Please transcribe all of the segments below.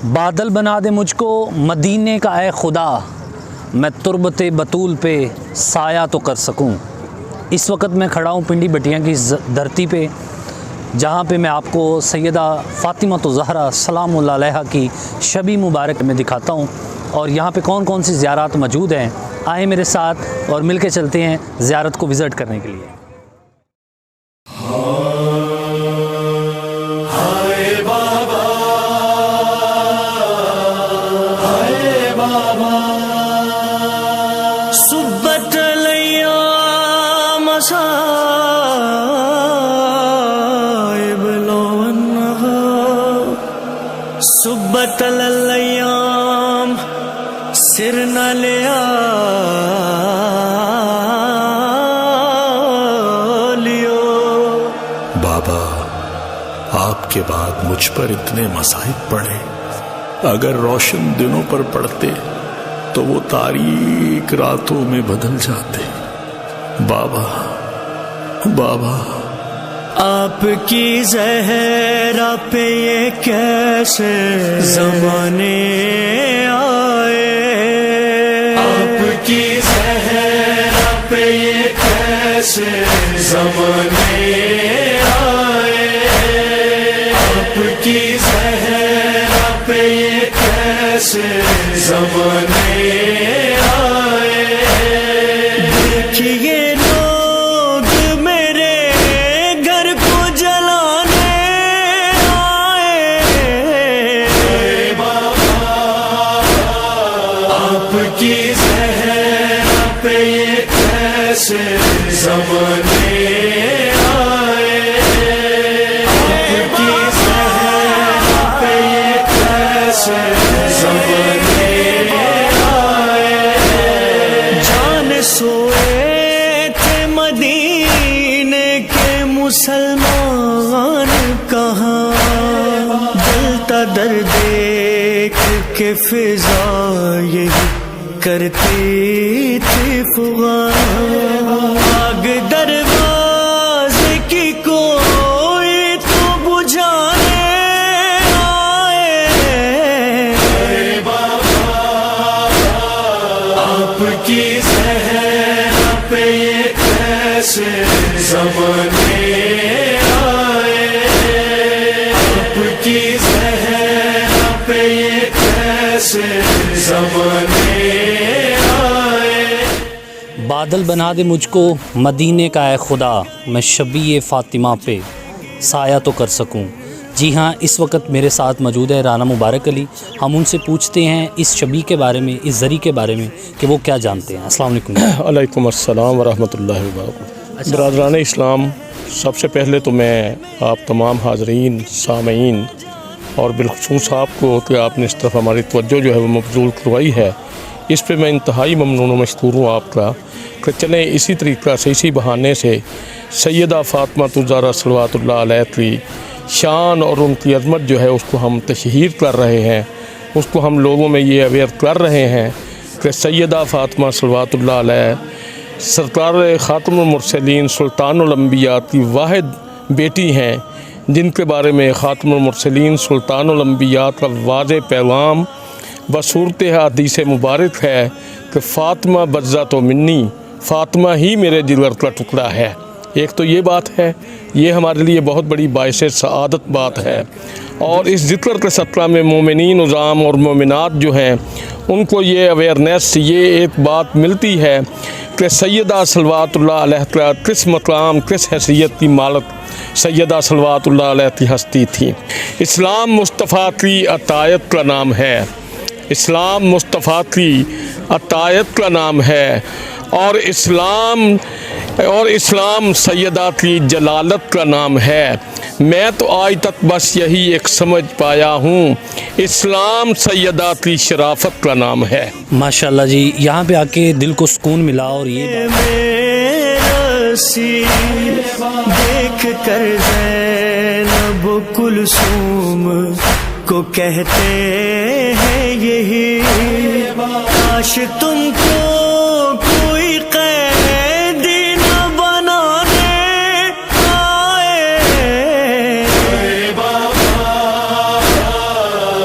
بادل بنا دے مجھ کو مدینے کا اے خدا، میں تربت بطول پہ سایہ تو کر سکوں۔ اس وقت میں کھڑا ہوں پنڈی بٹیاں کی دھرتی پہ، جہاں پہ میں آپ کو سیدہ فاطمہ الزہرا سلام اللہ علیہا کی شبی مبارک میں دکھاتا ہوں، اور یہاں پہ کون کون سی زیارات موجود ہیں۔ آئیں میرے ساتھ اور مل کے چلتے ہیں زیارت کو وزٹ کرنے کے لیے۔ صبت الأيام مصائب لو أنها صبت الأيام سرنا لياليو۔ بابا، آپ کے بعد مجھ پر اتنے مصائب پڑے، اگر روشن دنوں پر پڑتے تو وہ تاریک راتوں میں بدل جاتے۔ بابا بابا، آپ کی زہرا پہ یہ کیسے زمانے آئے، آپ کی زہرا پہ یہ کیسے زمانے آئے، آپ کی زہرا پہ یہ کیسے زمانے آئے۔ دیکھیے لوگ میرے گھر کو جلانے آئے، بابا آپ کی زہرا پہ یہ کیسے زمانے آئے، آپ کی زہرا پہ یہ کیسے زمانے آئے۔ جان سوئے تھے مدینے کے مسلمان کہاں، جلتا در دیکھ کے فضا یہی کرتی تھی فغان، آگ دروازے کی کوئی تو بجھانے آئے، آپ کی زہرا پہ یہ کیسے زمانے آئے، آپ کی زہرا پہ یہ کیسے زمانے آئے۔ بادل بنا دے مجھ کو مدینے کا اے خدا، میں شبی فاطمہ پہ سایہ تو کر سکوں۔ جی ہاں، اس وقت میرے ساتھ موجود ہے رانا مبارک علی۔ ہم ان سے پوچھتے ہیں اس شبی کے بارے میں، اس زری کے بارے میں کہ وہ کیا جانتے ہیں۔ السلام علیکم۔ علیکم السلام ورحمۃ اللہ وبرکاتہ۔ برادران اسلام، سب سے پہلے تو میں آپ تمام حاضرین، سامعین اور بالخصوص آپ کو کہ آپ نے اس طرف ہماری توجہ جو ہے وہ مبذول کروائی ہے، اس پہ میں انتہائی ممنون و مشکور ہوں آپ کا کہ چلیں اسی طریقہ سے، اسی بہانے سے سیدہ فاطمہ الزہرا صلوات اللہ علیہ کی شان اور ان کی عظمت جو ہے اس کو ہم تشہیر کر رہے ہیں، اس کو ہم لوگوں میں یہ اویئر کر رہے ہیں کہ سیدہ فاطمہ صلوات اللہ علیہ سرکار خاتم المرسلین سلطان الانبیاء کی واحد بیٹی ہیں، جن کے بارے میں خاتم المرسلین سلطان الانبیاء کا واضح پیغام بصورت حدیث مبارک ہے کہ فاطمہ بزہ منی، فاطمہ ہی میرے جگر کا ٹکڑا ہے۔ ایک تو یہ بات ہے، یہ ہمارے لیے بہت بڑی باعث سعادت بات ہے، اور اس ذکر کے صدقہ میں مومنین عظام اور مومنات جو ہیں ان کو یہ اویئرنیس، یہ ایک بات ملتی ہے کہ سیدہ صلوات اللہ علیہ کا کس مقام، کس حیثیت کی مالک سیدہ صلوات اللہ علیہ کی ہستی تھی۔ اسلام مصطفیٰ کی عطایت کا نام ہے، اسلام مصطفیٰ کی عطایت کا نام ہے، اور اسلام سیدہ کی جلالت کا نام ہے۔ میں تو آج تک بس یہی ایک سمجھ پایا ہوں، اسلام سیدہ کی شرافت کا نام ہے۔ ماشاءاللہ جی، یہاں پہ آ کے دل کو سکون ملا، اور یہ دیکھ کر زینب کلثوم کو کہتے ہیں یہی، کاش تم کو کوئی قیدی نہ بنانے آئے،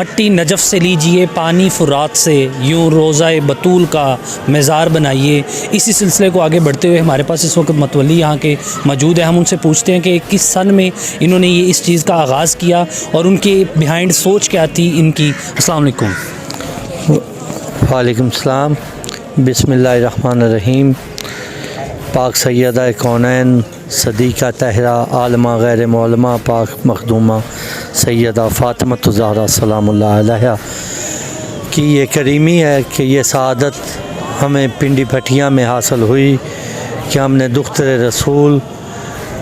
مٹی نجف سے لیجئے پانی فرات سے، یوں روضہ بطول کا مزار بنائیے۔ اسی سلسلے کو آگے بڑھتے ہوئے ہمارے پاس اس وقت متولی یہاں کے موجود ہیں، ہم ان سے پوچھتے ہیں کہ کس سن میں انہوں نے یہ اس چیز کا آغاز کیا اور ان کے بیہائنڈ سوچ کیا تھی ان کی۔ السلام علیکم۔ وعلیکم السلام۔ بسم اللہ الرحمن الرحیم۔ پاک سیدہ کونین صدیقہ طاہرہ عالمہ غیر معلمہ پاک مخدومہ سیدہ فاطمۃ الزہرا سلام اللہ علیہا کی یہ کریمی ہے کہ یہ سعادت ہمیں پنڈی بھٹیاں میں حاصل ہوئی کہ ہم نے دختر رسول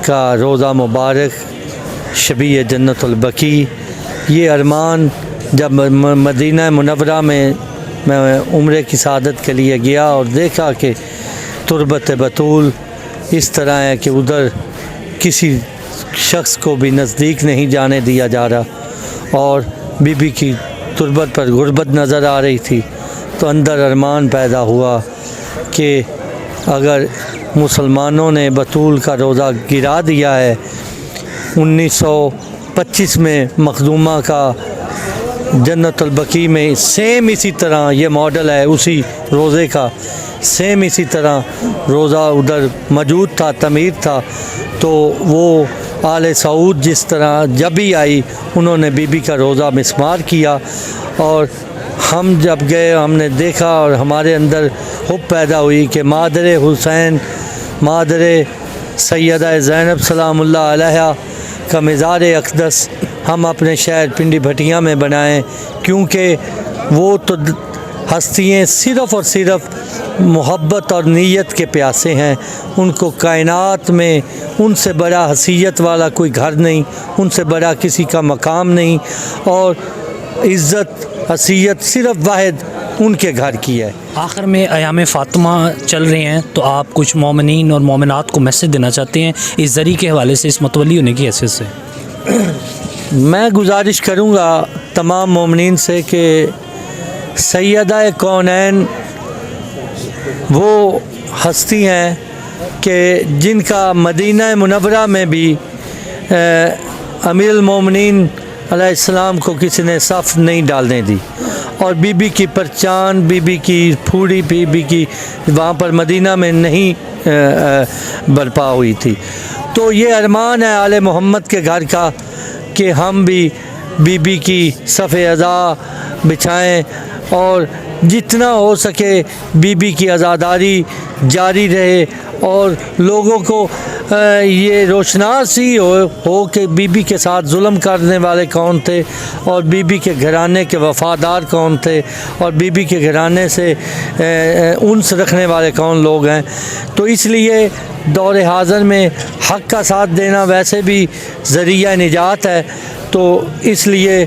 کا روضہ مبارک شبیہ جنت البقیع، یہ ارمان جب مدینہ منورہ میں عمرے کی سعادت کے لیے گیا اور دیکھا کہ تربت بطول اس طرح ہے کہ ادھر کسی شخص کو بھی نزدیک نہیں جانے دیا جا رہا اور بی بی کی تربت پر غربت نظر آ رہی تھی، تو اندر ارمان پیدا ہوا کہ اگر مسلمانوں نے بطول کا روزہ گرا دیا ہے 1925 میں مخدومہ کا جنت البقیع میں سیم اسی طرح یہ ماڈل ہے اسی روزے کا، سیم اسی طرح روزہ ادھر موجود تھا، تعمیر تھا، تو وہ آل سعود جس طرح جب بھی آئی انہوں نے بی بی کا روزہ مسمار کیا، اور ہم جب گئے ہم نے دیکھا اور ہمارے اندر حب پیدا ہوئی کہ مادر حسین مادر سیدہ زینب سلام اللہ علیہا کا مزار اقدس ہم اپنے شہر پنڈی بھٹیاں میں بنائیں، کیونکہ وہ تو ہستیاں صرف اور صرف محبت اور نیت کے پیاسے ہیں، ان کو کائنات میں ان سے بڑا حیثیت والا کوئی گھر نہیں، ان سے بڑا کسی کا مقام نہیں، اور عزت حیثیت صرف واحد ان کے گھر کی ہے۔ آخر میں ایام فاطمہ چل رہے ہیں تو آپ کچھ مومنین اور مومنات کو میسج دینا چاہتے ہیں اس ذریعے کے حوالے سے، اس متولی ہونے کی حیثیت سے؟ میں گزارش کروں گا تمام مومنین سے کہ سیدہ کونین وہ ہستی ہیں کہ جن کا مدینہ منورہ میں بھی امیر المومنین علیہ السلام کو کسی نے صف نہیں ڈالنے دی، اور بی بی کی پرچان، بی بی کی پھوڑی، بی بی کی وہاں پر مدینہ میں نہیں برپا ہوئی تھی۔ تو یہ ارمان ہے آل محمد کے گھر کا کہ ہم بھی بی بی کی صف عزا بچھائیں اور جتنا ہو سکے بی بی کی عزاداری جاری رہے، اور لوگوں کو یہ روشناسی ہو کہ بی بی کے ساتھ ظلم کرنے والے کون تھے، اور بی بی کے گھرانے کے وفادار کون تھے، اور بی بی کے گھرانے سے انس رکھنے والے کون لوگ ہیں۔ تو اس لیے دور حاضر میں حق کا ساتھ دینا ویسے بھی ذریعہ نجات ہے، تو اس لیے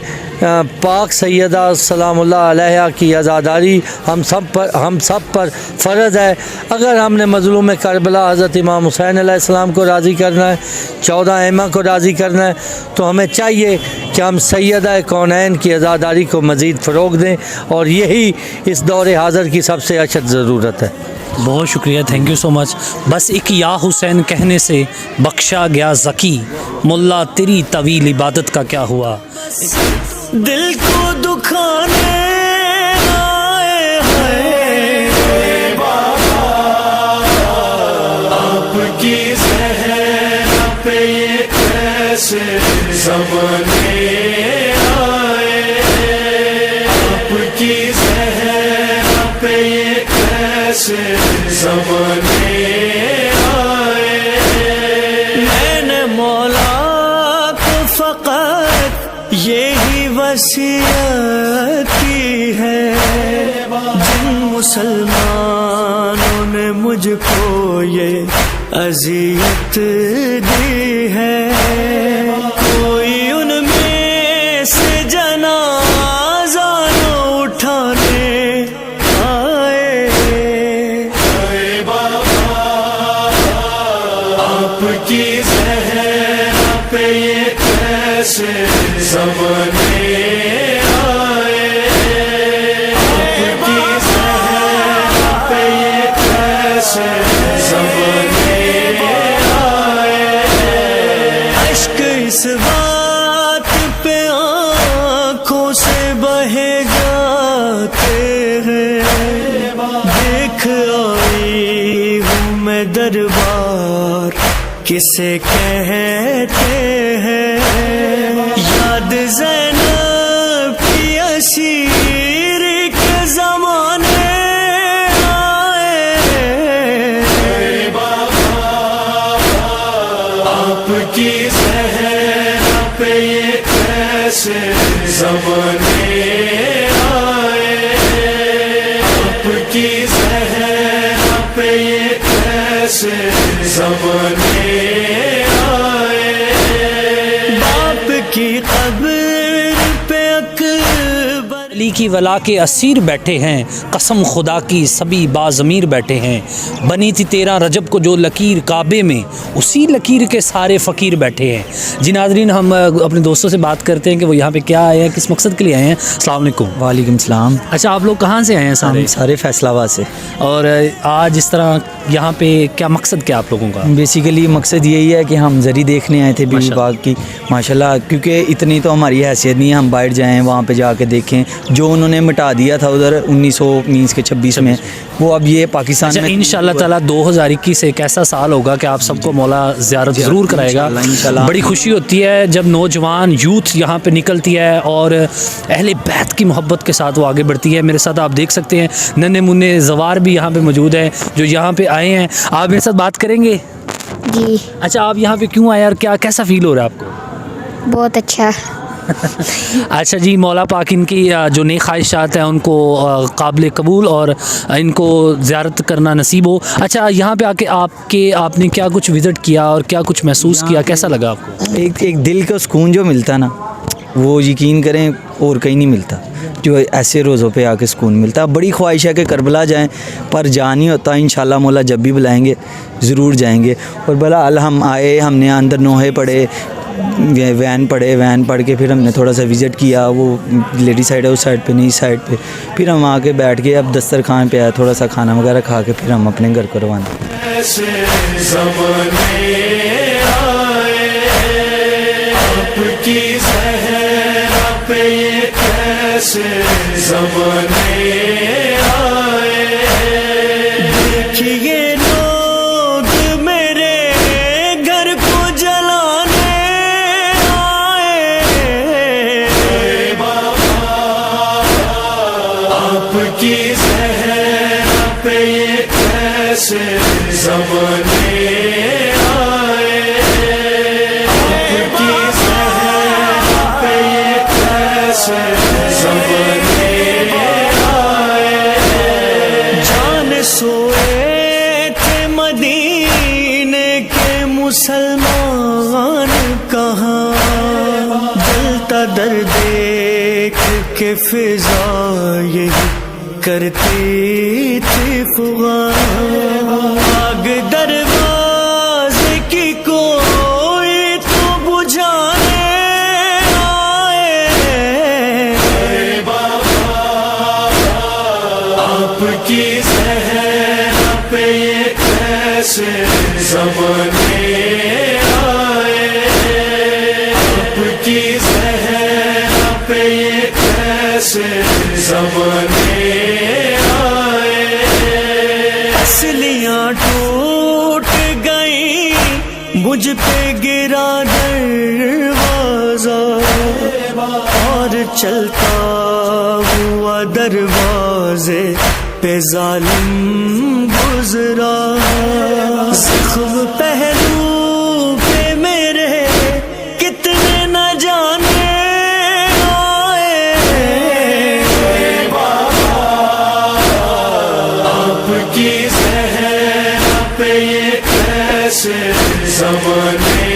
پاک سیدہ سلام اللہ علیہا کی عزاداری ہم سب پر فرض ہے۔ اگر ہم نے مظلوم کربلا حضرت امام حسین علیہ السلام کو راضی کرنا ہے، 14 ائمہ کو راضی کرنا ہے، تو ہمیں چاہیے کہ ہم سیدہ کونین کی عزاداری کو مزید فروغ دیں، اور یہی اس دور حاضر کی سب سے اشد ضرورت ہے۔ بہت شکریہ، تھینک یو سو مچ۔ بس ایک یا حسین کہنے سے بخشا گیا زکی، ملا تیری طویل عبادت کا کیا ہوا؟ دل کو دکھانے آئے ہیں آپ کی زہرا پہ یہ کیسے زمانے آئے، آپ کی زہرا پہ یہ کیسے زمانے آئے۔ میں نے مولا کو فقط یہی وصیت کی ہے، جن مسلمانوں نے مجھ کو یہ اذیت دی ہے، کوئی ان میں سے جنازہ نہ اٹھانے آئے۔ اے بابا آپ کی زہرا پہ یہ کیسے زمانے آئے، آپ کی زہرا پہ یہ کیسے زمانے آئے۔ اشک کہے جاتے ہیں دیکھ آئی ہوں میں دربار کسے کہتے ہیں یاد زینب کی اسیر کے زمانے کی صحرا پہ یہ کیسے زمانے آئے آپ کی صحرا پہ یہ کیسے زمانے آئے باپ کی قبر پہ اکبر علی کی ولا کے اسیر بیٹھے ہیں قسم خدا کی سبھی باضمیر بیٹھے ہیں بنی تھی 13 رجب کو جو لکیر کعبے میں اسی لکیر کے سارے فقیر بیٹھے ہیں. جی ناظرین ہم اپنے دوستوں سے بات کرتے ہیں کہ وہ یہاں پہ کیا آئے ہیں کس مقصد کے لیے آئے ہیں. السلام علیکم. وعلیکم السلام. اچھا آپ لوگ کہاں سے آئے ہیں سارے؟ سارے فیصل آباد سے. اور آج اس طرح یہاں پہ کیا مقصد کیا آپ لوگوں کا؟ بیسیکلی مقصد یہی ہے کہ ہم زری دیکھنے آئے تھے بیوی باغ کی ماشاءاللہ کیونکہ اتنی تو ہماری حیثیت نہیں ہے ہم باہر جائیں وہاں پہ جا کے دیکھیں جو انہوں نے مٹا دیا تھا ادھر 1926 میں وہ اب یہ پاکستان میں انشاءاللہ تعالیٰ 2021 ایک ایسا سال ہوگا کہ آپ سب کو مولا زیارت ضرور کرائے گا. بڑی خوشی ہوتی ہے جب نوجوان یوتھ یہاں پہ نکلتی ہے اور اہل بیت کی محبت کے ساتھ وہ آگے بڑھتی ہے. میرے ساتھ آپ دیکھ سکتے ہیں ننے منے زوار بھی یہاں پہ موجود ہیں جو یہاں پہ آئے ہیں. آپ میرے ساتھ بات کریں گے؟ جی. اچھا آپ یہاں پہ کیوں آئے اور کیسا فیل ہو رہا ہے آپ کو؟ بہت اچھا. اچھا جی مولا پاک ان کی جو نیک خواہشات ہیں ان کو قابل قبول اور ان کو زیارت کرنا نصیب ہو. اچھا یہاں پہ آ کے آپ نے کیا کچھ وزٹ کیا اور کیا کچھ محسوس کیا کیسا لگا آپ کو؟ ایک دل کا سکون جو ملتا نا وہ یقین کریں اور کہیں نہیں ملتا جو ایسے روزوں پہ آ کے سکون ملتا. بڑی خواہش ہے کہ کربلا جائیں پر جا نہیں ہوتا. انشاءاللہ مولا جب بھی بلائیں گے ضرور جائیں گے. اور بلا ہم آئے ہم نے اندر نوحے پڑھے وین پڑھ کے پھر ہم نے تھوڑا سا وزٹ کیا وہ لیڈی سائڈ ہے اس سائڈ پہ نہیں سائڈ پہ پھر ہم آ کے بیٹھ کے اب دسترخوان پہ آئے تھوڑا سا کھانا وغیرہ کھا کے پھر ہم اپنے گھر کو روانہ. دیکھیے لوگ میرے گھر کو جلانے آئے آپ کی صحرا پہ یہ کیسے زمانے آئے آپ کی صحرا پہ یہ کیسے زمانے سوئے تھے مدینے کے مسلمان کہاں جلتا در دیکھ کے فضا یہی کرتی تھی فغان آگ دروازے کی کوئی تو بجھانے آئے آپ کی زمانے آئے آپ کی صحرا پہ یہ کیسے زمانے آئے اصلیاں ٹوٹ گئی مجھ پہ گرا دروازہ اور چلتا ہوا دروازے پہ ظالم گزرا زخم پہلو پہ میرے کتنے نہ جانے آئے آپ کی صحرا پہ یہ کیسے زمانے